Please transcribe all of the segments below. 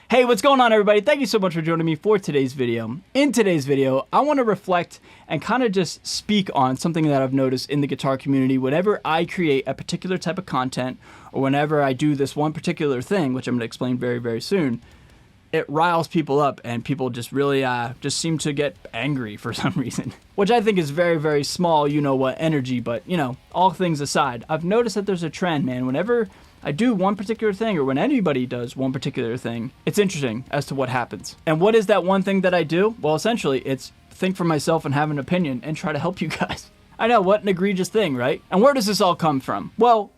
Hey, what's going on, everybody? Thank you so much for joining me for today's video. In today's video, I want to reflect and kind of just speak on something that I've noticed in the guitar community. Whenever I create a particular type of content, or whenever I do this one particular thing, which I'm going to explain very, very soon, it riles people up and people just really just seem to get angry for some reason, which I think is very, very small, you know what, energy. But, you know, all things aside, I've noticed that there's a trend, man. Whenever I do one particular thing, or when anybody does one particular thing, it's interesting as to what happens. And what is that one thing that I do? Well, essentially, it's think for myself and have an opinion and try to help you guys. I know, what an egregious thing, right? And where does this all come from? Well,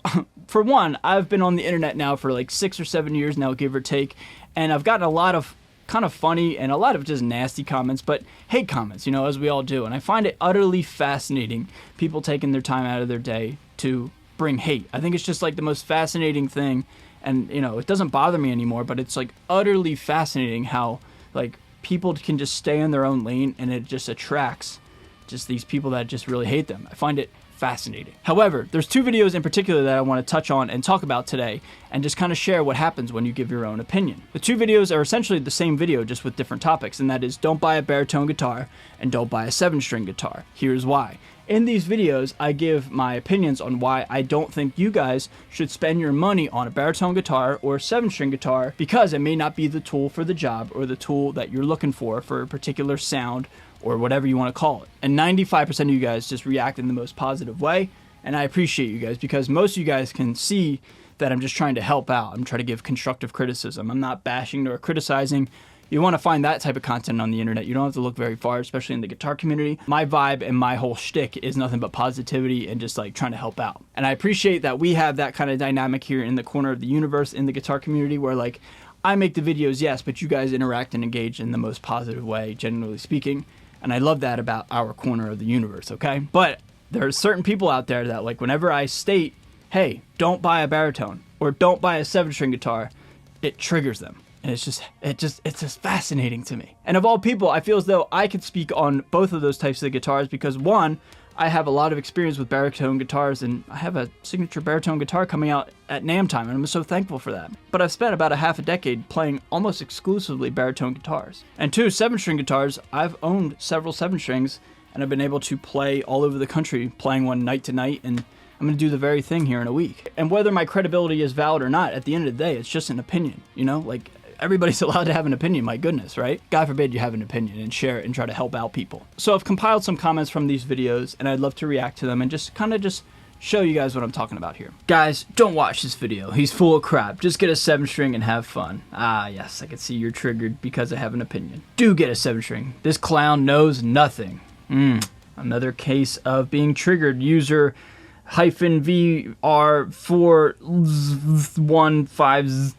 for one, I've been on the internet now for like 6 or 7 years now, give or take, and I've gotten a lot of kind of funny and a lot of just nasty comments, but hate comments, you know, as we all do. And I find it utterly fascinating, people taking their time out of their day to bring hate. I think it's just like the most fascinating thing, and you know, it doesn't bother me anymore, but it's like utterly fascinating how like people can just stay in their own lane and it just attracts just these people that just really hate them. I find it fascinating. However, there's 2 videos in particular that I want to touch on and talk about today and just kind of share what happens when you give your own opinion. The 2 videos are essentially the same video just with different topics, and that is don't buy a baritone guitar and don't buy a 7-string guitar. Here's why. In these videos, I give my opinions on why I don't think you guys should spend your money on a baritone guitar or a 7-string guitar, because it may not be the tool for the job or the tool that you're looking for a particular sound or whatever you want to call it. And 95% of you guys just react in the most positive way, and I appreciate you guys, because most of you guys can see that I'm just trying to help out. I'm trying to give constructive criticism. I'm not bashing or criticizing. You want to find that type of content on the internet, you don't have to look very far, especially in the guitar community. My vibe and my whole shtick is nothing but positivity and just like trying to help out. And I appreciate that we have that kind of dynamic here in the corner of the universe in the guitar community, where like I make the videos, yes, but you guys interact and engage in the most positive way, generally speaking. And I love that about our corner of the universe, okay? But there are certain people out there that like whenever I state, hey, don't buy a baritone or don't buy a 7-string guitar, it triggers them. And it's just fascinating to me. And of all people, I feel as though I could speak on both of those types of guitars, because one, I have a lot of experience with baritone guitars, and I have a signature baritone guitar coming out at NAMM time, and I'm so thankful for that. But I've spent about a half a decade playing almost exclusively baritone guitars. And 2, 7-string guitars, I've owned several 7-strings, and I've been able to play all over the country, playing one night to night, and I'm going to do the very thing here in a week. And whether my credibility is valid or not, at the end of the day, it's just an opinion, you know? Like, everybody's allowed to have an opinion, my goodness, right? God forbid you have an opinion and share it and try to help out people. So I've compiled some comments from these videos, and I'd love to react to them and just kind of just show you guys what I'm talking about here. Guys, don't watch this video. He's full of crap. Just get a 7-string and have fun. Ah, yes, I can see you're triggered because I have an opinion. Do get a 7-string. This clown knows nothing. Another case of being triggered. User -VR415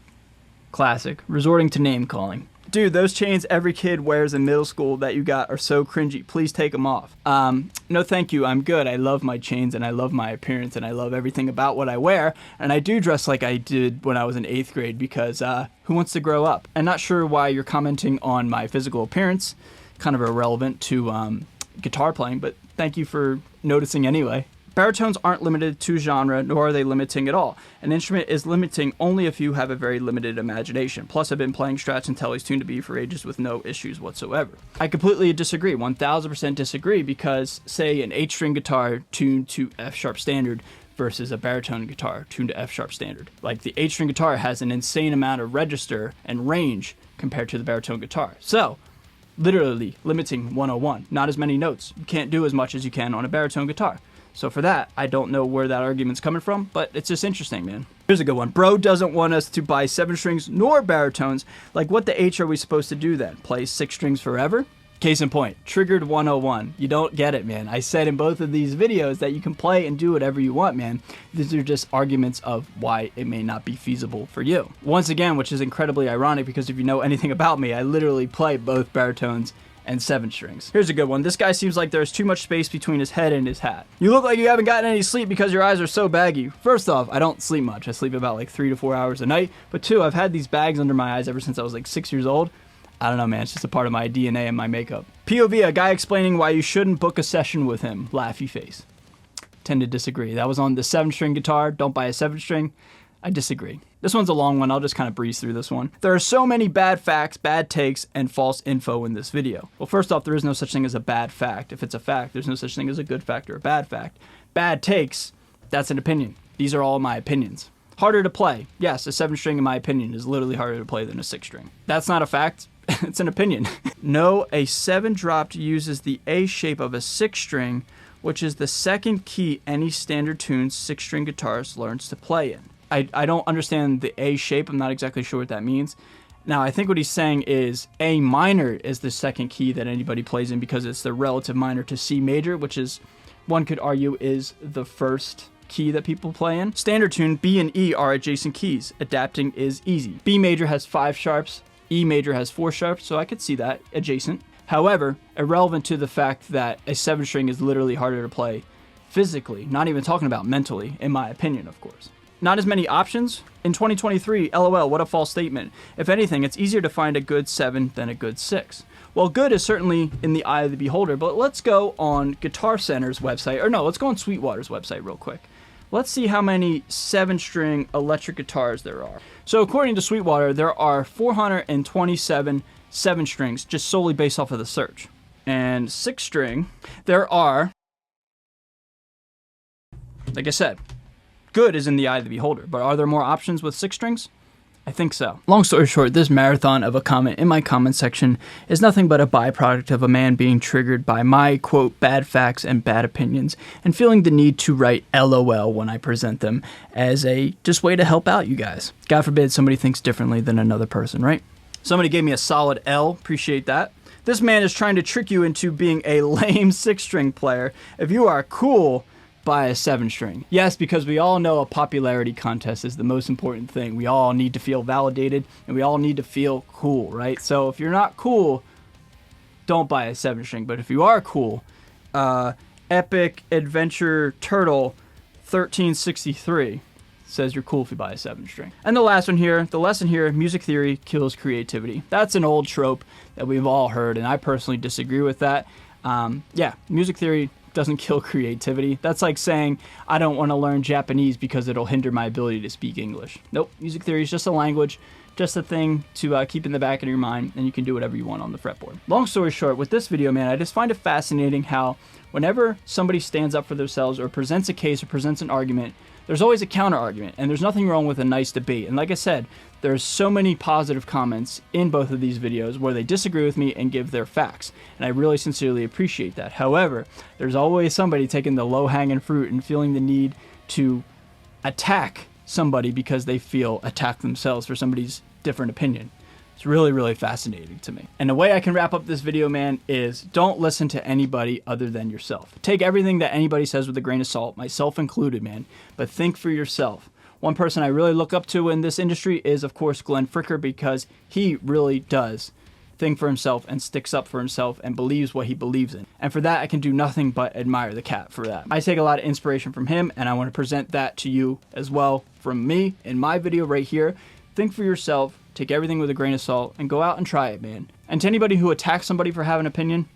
classic, resorting to name calling. Dude, those chains every kid wears in middle school that you got are so cringy. Please take them off. No thank you, I'm good. I love my chains and I love my appearance and I love everything about what I wear. And I do dress like I did when I was in 8th grade, because who wants to grow up? I'm not sure why you're commenting on my physical appearance. Kind of irrelevant to guitar playing, but thank you for noticing anyway. Baritones aren't limited to genre, nor are they limiting at all. An instrument is limiting only if you have a very limited imagination. Plus, I've been playing Strats and Tellys tuned to B for ages with no issues whatsoever. I completely disagree, 1000% disagree, because say an 8-string guitar tuned to F-sharp standard versus a baritone guitar tuned to F-sharp standard. Like, the 8-string guitar has an insane amount of register and range compared to the baritone guitar. So, literally limiting 101. Not as many notes. You can't do as much as you can on a baritone guitar. So for that, I don't know where that argument's coming from, but it's just interesting, man. Here's a good one. Bro doesn't want us to buy 7-strings nor baritones. Like, what the H are we supposed to do then? Play 6 strings forever? Case in point, triggered 101. You don't get it, man. I said in both of these videos that you can play and do whatever you want, man. These are just arguments of why it may not be feasible for you. Once again, which is incredibly ironic, because if you know anything about me, I literally play both baritones and 7-strings. Here's a good one. This guy seems like there's too much space between his head and his hat. You look like you haven't gotten any sleep because your eyes are so baggy. First off, I don't sleep much. I sleep about like 3 to 4 hours a night. But 2, I've had these bags under my eyes ever since I was like 6 years old. I don't know, man. It's just a part of my DNA and my makeup. POV, a guy explaining why you shouldn't book a session with him. Laughy face. Tend to disagree. That was on the 7-string guitar. Don't buy a 7-string. I disagree. This one's a long one. I'll just kind of breeze through this one. There are so many bad facts, bad takes, and false info in this video. Well, first off, there is no such thing as a bad fact. If it's a fact, there's no such thing as a good fact or a bad fact. Bad takes, that's an opinion. These are all my opinions. Harder to play. Yes, a 7-string, in my opinion, is literally harder to play than a 6-string. That's not a fact. It's an opinion. No, a 7 dropped uses the A shape of a 6-string, which is the second key any standard tuned 6-string guitarist learns to play in. I don't understand the A shape. I'm not exactly sure what that means. Now, I think what he's saying is A minor is the second key that anybody plays in because it's the relative minor to C major, which is, one could argue, is the first key that people play in. Standard tune, B and E are adjacent keys. Adapting is easy. B major has 5 sharps, E major has 4 sharps, so I could see that, adjacent. However, irrelevant to the fact that a 7-string is literally harder to play physically, not even talking about mentally, in my opinion, of course. Not as many options? In 2023, LOL, what a false statement. If anything, it's easier to find a good 7 than a good 6. Well, good is certainly in the eye of the beholder, but let's go on Guitar Center's website, or no, let's go on Sweetwater's website real quick. Let's see how many 7-string electric guitars there are. So according to Sweetwater, there are 427 7-strings just solely based off of the search. And 6-string, there are, like I said, good is in the eye of the beholder, but are there more options with 6-strings? I think so. Long story short, this marathon of a comment in my comment section is nothing but a byproduct of a man being triggered by my, quote, bad facts and bad opinions, and feeling the need to write LOL when I present them as a just way to help out you guys. God forbid somebody thinks differently than another person, right? Somebody gave me a solid L, appreciate that. This man is trying to trick you into being a lame 6-string player. If you are cool, buy a 7-string. Yes, because we all know a popularity contest is the most important thing. We all need to feel validated, and we all need to feel cool, right? So if you're not cool, don't buy a 7-string. But if you are cool, Epic Adventure Turtle 1363 says you're cool if you buy a 7-string. And the last one here, the lesson here, music theory kills creativity. That's an old trope that we've all heard, and I personally disagree with that. Yeah, music theory doesn't kill creativity. That's like saying I don't want to learn Japanese because it'll hinder my ability to speak English. Nope, music theory is just a language, just a thing to keep in the back of your mind, and you can do whatever you want on the fretboard. Long story short, with this video, man, I just find it fascinating how whenever somebody stands up for themselves or presents a case or presents an argument, there's always a counter argument, and there's nothing wrong with a nice debate. And like I said, there's so many positive comments in both of these videos where they disagree with me and give their facts, and I really sincerely appreciate that. However, there's always somebody taking the low-hanging fruit and feeling the need to attack somebody because they feel attacked themselves for somebody's different opinion. It's really, really fascinating to me. And the way I can wrap up this video, man, is don't listen to anybody other than yourself. Take everything that anybody says with a grain of salt, myself included, man, but think for yourself. One person I really look up to in this industry is, of course, Glenn Fricker, because he really does think for himself and sticks up for himself and believes what he believes in. And for that, I can do nothing but admire the cat for that. I take a lot of inspiration from him, and I want to present that to you as well from me in my video right here. Think for yourself, take everything with a grain of salt, and go out and try it, man. And to anybody who attacks somebody for having an opinion,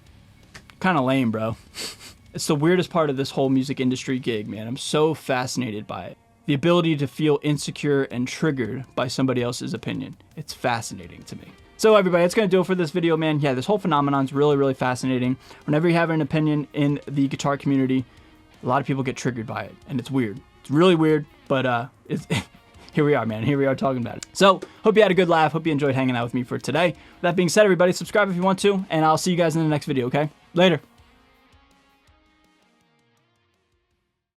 kind of lame, bro. It's the weirdest part of this whole music industry gig, man. I'm so fascinated by it. The ability to feel insecure and triggered by somebody else's opinion. It's fascinating to me. So everybody, that's going to do it for this video, man. Yeah, this whole phenomenon is really, really fascinating. Whenever you have an opinion in the guitar community, a lot of people get triggered by it, and it's weird. It's really weird, but it's... Here we are, man. Here we are talking about it. So, hope you had a good laugh. Hope you enjoyed hanging out with me for today. With that being said, everybody, subscribe if you want to, and I'll see you guys in the next video, okay? Later.